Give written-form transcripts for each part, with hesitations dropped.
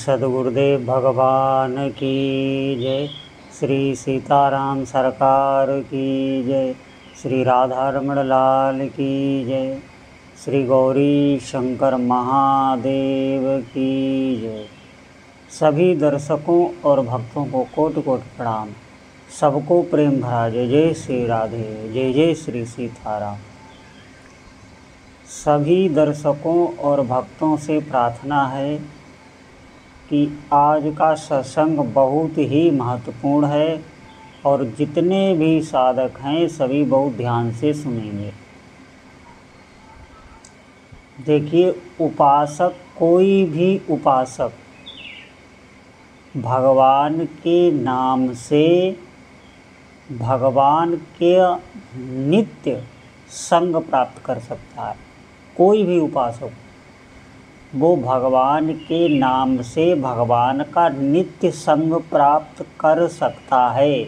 सद्गुरुदेव भगवान की जय। श्री सीताराम सरकार की जय। श्री राधारमण लाल की जय। श्री गौरी शंकर महादेव की जय। सभी दर्शकों और भक्तों को कोटि कोटि प्रणाम। सबको प्रेम भरा जय जय श्री राधे, जय जय श्री सीताराम। सभी दर्शकों और भक्तों से प्रार्थना है कि आज का सत्संग बहुत ही महत्वपूर्ण है और जितने भी साधक हैं सभी बहुत ध्यान से सुनेंगे। देखिए, उपासक, कोई भी उपासक भगवान के नाम से भगवान के नित्य संग प्राप्त कर सकता है। कोई भी उपासक वो भगवान के नाम से भगवान का नित्य संग प्राप्त कर सकता है।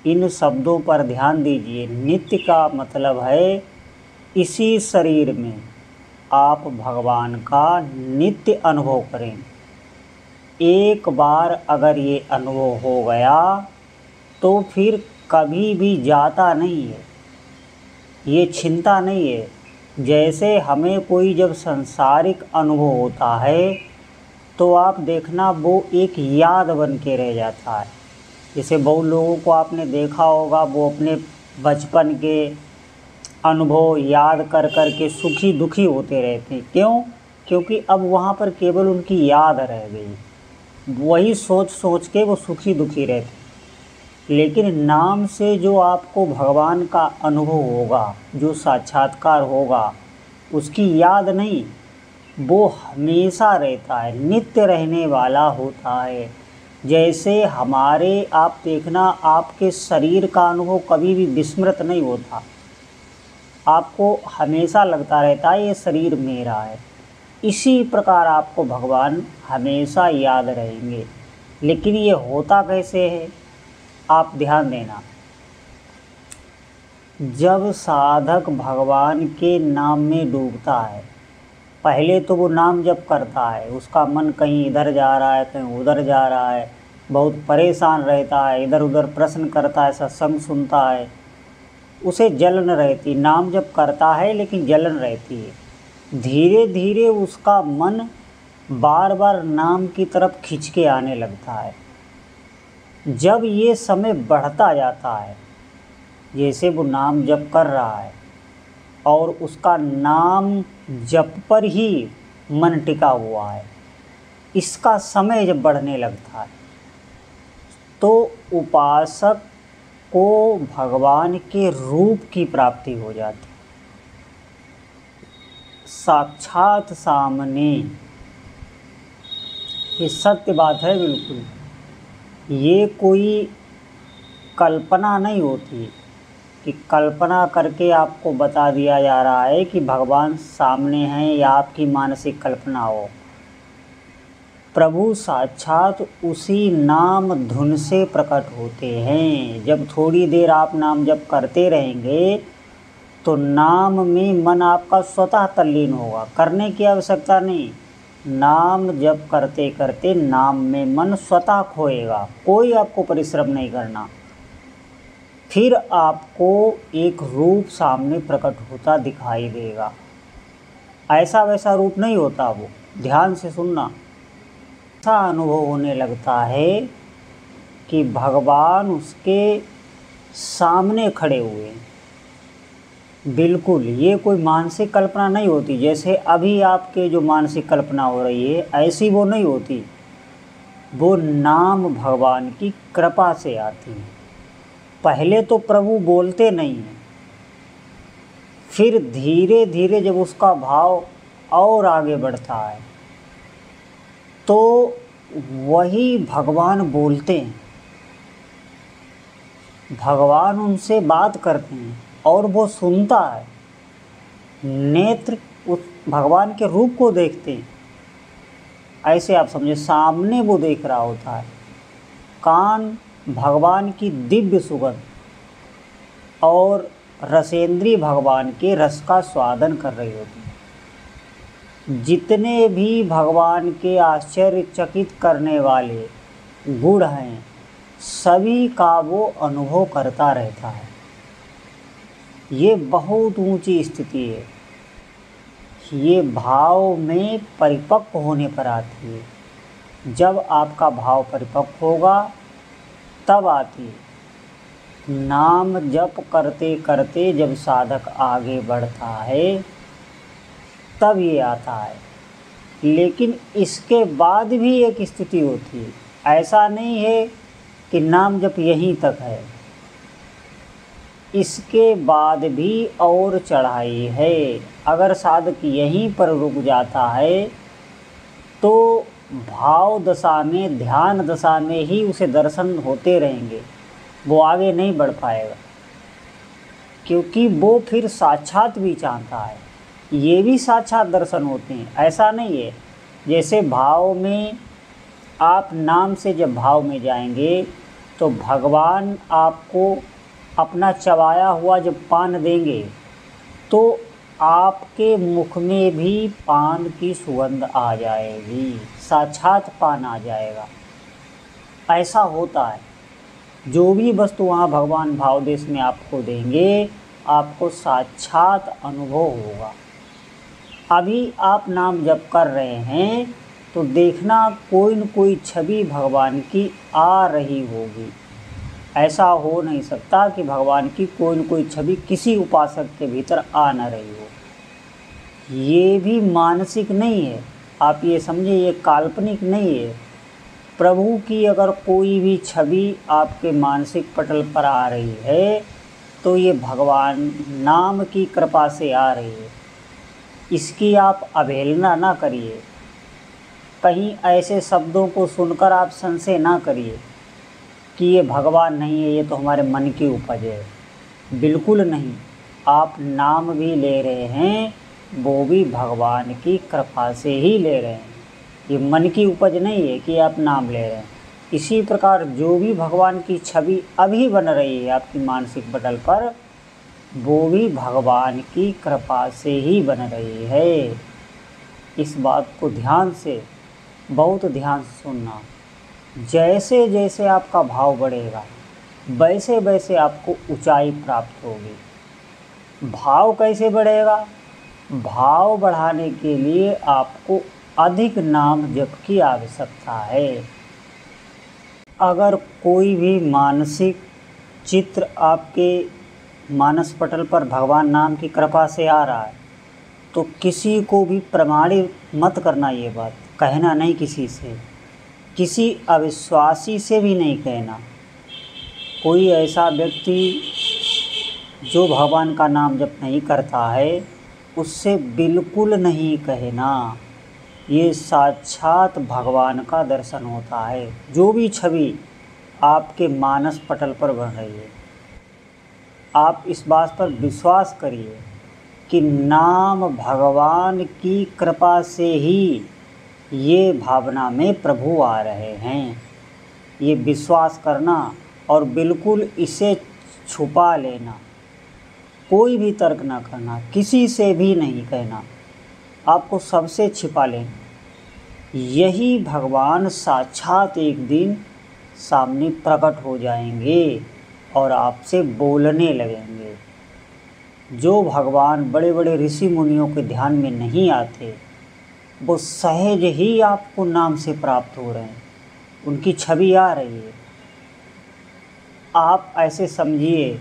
इन शब्दों पर ध्यान दीजिए। नित्य का मतलब है इसी शरीर में आप भगवान का नित्य अनुभव करें। एक बार अगर ये अनुभव हो गया तो फिर कभी भी जाता नहीं है, ये छिनता नहीं है। जैसे हमें कोई जब सांसारिक अनुभव होता है तो आप देखना वो एक याद बन के रह जाता है। जैसे बहुत लोगों को आपने देखा होगा, वो अपने बचपन के अनुभव याद कर कर के सुखी दुखी होते रहते हैं। क्यों? क्योंकि अब वहाँ पर केवल उनकी याद रह गई, वही सोच सोच के वो सुखी दुखी रहते। लेकिन नाम से जो आपको भगवान का अनुभव होगा, जो साक्षात्कार होगा, उसकी याद नहीं, वो हमेशा रहता है, नित्य रहने वाला होता है। जैसे हमारे, आप देखना, आपके शरीर का अनुभव कभी भी विस्मृत नहीं होता। आपको हमेशा लगता रहता है ये शरीर मेरा है। इसी प्रकार आपको भगवान हमेशा याद रहेंगे। लेकिन ये होता कैसे है, आप ध्यान देना। जब साधक भगवान के नाम में डूबता है, पहले तो वो नाम जप करता है, उसका मन कहीं इधर जा रहा है, कहीं उधर जा रहा है, बहुत परेशान रहता है, इधर उधर प्रश्न करता है, सत्संग सुनता है, उसे जलन रहती। नाम जप करता है लेकिन जलन रहती है। धीरे धीरे उसका मन बार बार नाम की तरफ खिंच के आने लगता है। जब ये समय बढ़ता जाता है, जैसे वो नाम जप कर रहा है और उसका नाम जप पर ही मन टिका हुआ है, इसका समय जब बढ़ने लगता है तो उपासक को भगवान के रूप की प्राप्ति हो जाती है। साक्षात सामने, ये सत्य बात है बिल्कुल। ये कोई कल्पना नहीं होती कि कल्पना करके आपको बता दिया जा रहा है कि भगवान सामने हैं या आपकी मानसिक कल्पना हो। प्रभु साक्षात उसी नाम धुन से प्रकट होते हैं। जब थोड़ी देर आप नाम जप करते रहेंगे तो नाम में मन आपका स्वतः तल्लीन होगा, करने की आवश्यकता नहीं। नाम जप करते करते नाम में मन स्वतः खोएगा, कोई आपको परिश्रम नहीं करना। फिर आपको एक रूप सामने प्रकट होता दिखाई देगा। ऐसा वैसा रूप नहीं होता वो, ध्यान से सुनना। ऐसा अनुभव होने लगता है कि भगवान उसके सामने खड़े हुए हैं। बिल्कुल, ये कोई मानसिक कल्पना नहीं होती। जैसे अभी आपके जो मानसिक कल्पना हो रही है, ऐसी वो नहीं होती। वो नाम भगवान की कृपा से आती है। पहले तो प्रभु बोलते नहीं हैं, फिर धीरे धीरे जब उसका भाव और आगे बढ़ता है तो वही भगवान बोलते हैं। भगवान उनसे बात करते हैं और वो सुनता है। नेत्र उस भगवान के रूप को देखते हैं। ऐसे आप समझे, सामने वो देख रहा होता है। कान भगवान की दिव्य सुगंध और रसेंद्री भगवान के रस का स्वादन कर रही होती है। जितने भी भगवान के आश्चर्यचकित करने वाले गुण हैं सभी का वो अनुभव करता रहता है। ये बहुत ऊंची स्थिति है। ये भाव में परिपक्व होने पर आती है। जब आपका भाव परिपक्व होगा तब आती है। नाम जप करते करते जब साधक आगे बढ़ता है तब ये आता है। लेकिन इसके बाद भी एक स्थिति होती है। ऐसा नहीं है कि नाम जप यहीं तक है, इसके बाद भी और चढ़ाई है। अगर साधक यहीं पर रुक जाता है तो भाव दशा में, ध्यान दशा में ही उसे दर्शन होते रहेंगे, वो आगे नहीं बढ़ पाएगा। क्योंकि वो फिर साक्षात भी चाहता है। ये भी साक्षात दर्शन होते हैं, ऐसा नहीं है। जैसे भाव में आप नाम से जब भाव में जाएंगे तो भगवान आपको अपना चबाया हुआ जब पान देंगे तो आपके मुख में भी पान की सुगंध आ जाएगी, साक्षात पान आ जाएगा। ऐसा होता है। जो भी वस्तु वहाँ भगवान भाव देश में आपको देंगे आपको साक्षात अनुभव होगा। अभी आप नाम जप कर रहे हैं तो देखना कोई न कोई छवि भगवान की आ रही होगी। ऐसा हो नहीं सकता कि भगवान की कोई न कोई छवि किसी उपासक के भीतर आ न रही हो। ये भी मानसिक नहीं है, आप ये समझिए, ये काल्पनिक नहीं है। प्रभु की अगर कोई भी छवि आपके मानसिक पटल पर आ रही है तो ये भगवान नाम की कृपा से आ रही है। इसकी आप अवहेलना ना करिए। कहीं ऐसे शब्दों को सुनकर आप संशय ना करिए कि ये भगवान नहीं है, ये तो हमारे मन की उपज है। बिल्कुल नहीं। आप नाम भी ले रहे हैं वो भी भगवान की कृपा से ही ले रहे हैं। ये मन की उपज नहीं है कि आप नाम ले रहे हैं। इसी प्रकार जो भी भगवान की छवि अभी बन रही है आपकी मानसिक पटल पर वो भी भगवान की कृपा से ही बन रही है। इस बात को ध्यान से, बहुत ध्यान से सुनना। जैसे जैसे आपका भाव बढ़ेगा वैसे वैसे आपको ऊंचाई प्राप्त होगी। भाव कैसे बढ़ेगा? भाव बढ़ाने के लिए आपको अधिक नाम जप की आवश्यकता है। अगर कोई भी मानसिक चित्र आपके मानस पटल पर भगवान नाम की कृपा से आ रहा है तो किसी को भी प्रमाणित मत करना। ये बात कहना नहीं, किसी अविश्वासी से भी नहीं कहना। कोई ऐसा व्यक्ति जो भगवान का नाम जप नहीं करता है उससे बिल्कुल नहीं कहना। ये साक्षात भगवान का दर्शन होता है। जो भी छवि आपके मानस पटल पर बन रही है आप इस बात पर विश्वास करिए कि नाम भगवान की कृपा से ही ये भावना में प्रभु आ रहे हैं। ये विश्वास करना और बिल्कुल इसे छुपा लेना। कोई भी तर्क ना करना, किसी से भी नहीं कहना, आपको सबसे छिपा लेना। यही भगवान साक्षात एक दिन सामने प्रकट हो जाएंगे और आपसे बोलने लगेंगे। जो भगवान बड़े बड़े ऋषि मुनियों के ध्यान में नहीं आते वो सहज ही आपको नाम से प्राप्त हो रहे हैं, उनकी छवि आ रही है। आप ऐसे समझिए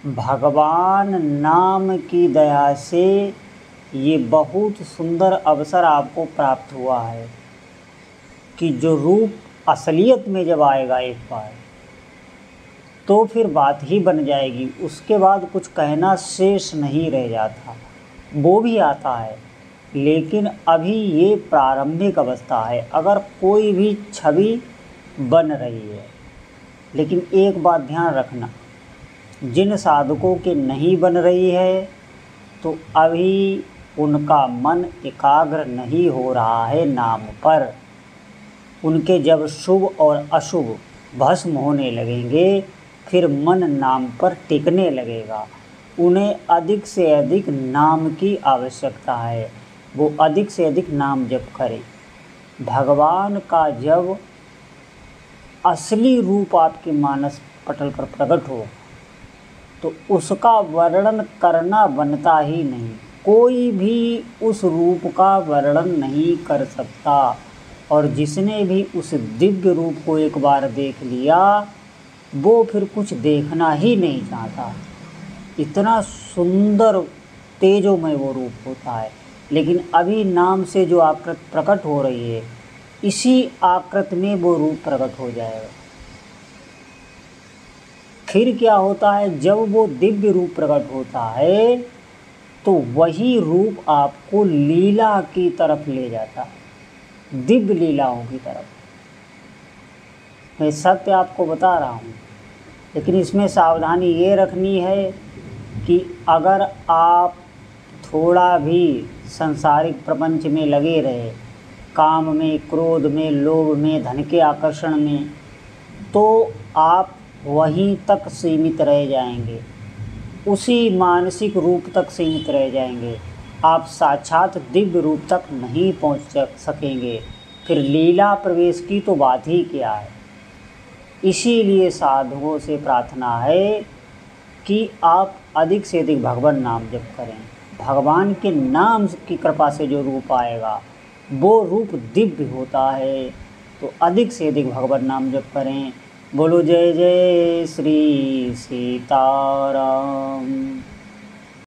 भगवान नाम की दया से ये बहुत सुंदर अवसर आपको प्राप्त हुआ है कि जो रूप असलियत में जब आएगा एक बार तो फिर बात ही बन जाएगी। उसके बाद कुछ कहना शेष नहीं रह जाता। वो भी आता है लेकिन अभी ये प्रारंभिक अवस्था है। अगर कोई भी छवि बन रही है, लेकिन एक बात ध्यान रखना, जिन साधकों के नहीं बन रही है तो अभी उनका मन एकाग्र नहीं हो रहा है नाम पर। उनके जब शुभ और अशुभ भस्म होने लगेंगे फिर मन नाम पर टिकने लगेगा। उन्हें अधिक से अधिक नाम की आवश्यकता है। वो अधिक से अधिक नाम जप करे। भगवान का जब असली रूप आपके मानस पटल पर प्रकट हो तो उसका वर्णन करना बनता ही नहीं। कोई भी उस रूप का वर्णन नहीं कर सकता, और जिसने भी उस दिव्य रूप को एक बार देख लिया वो फिर कुछ देखना ही नहीं चाहता। इतना सुंदर तेजोमय वो रूप होता है। लेकिन अभी नाम से जो आकृत प्रकट हो रही है, इसी आकृत में वो रूप प्रकट हो जाएगा। फिर क्या होता है, जब वो दिव्य रूप प्रकट होता है तो वही रूप आपको लीला की तरफ ले जाता है, दिव्य लीलाओं की तरफ। मैं सत्य आपको बता रहा हूँ, लेकिन इसमें सावधानी ये रखनी है कि अगर आप थोड़ा भी सांसारिक प्रपंच में लगे रहे, काम में, क्रोध में, लोभ में, धन के आकर्षण में, तो आप वहीं तक सीमित रह जाएंगे, उसी मानसिक रूप तक सीमित रह जाएंगे। आप साक्षात दिव्य रूप तक नहीं पहुंच सकेंगे। फिर लीला प्रवेश की तो बात ही क्या है। इसीलिए साधुओं से प्रार्थना है कि आप अधिक से अधिक भगवान नाम जप करें। भगवान के नाम की कृपा से जो रूप आएगा वो रूप दिव्य होता है। तो अधिक से अधिक भगवान नाम जप करें। बोलो जय जय श्री सीताराम।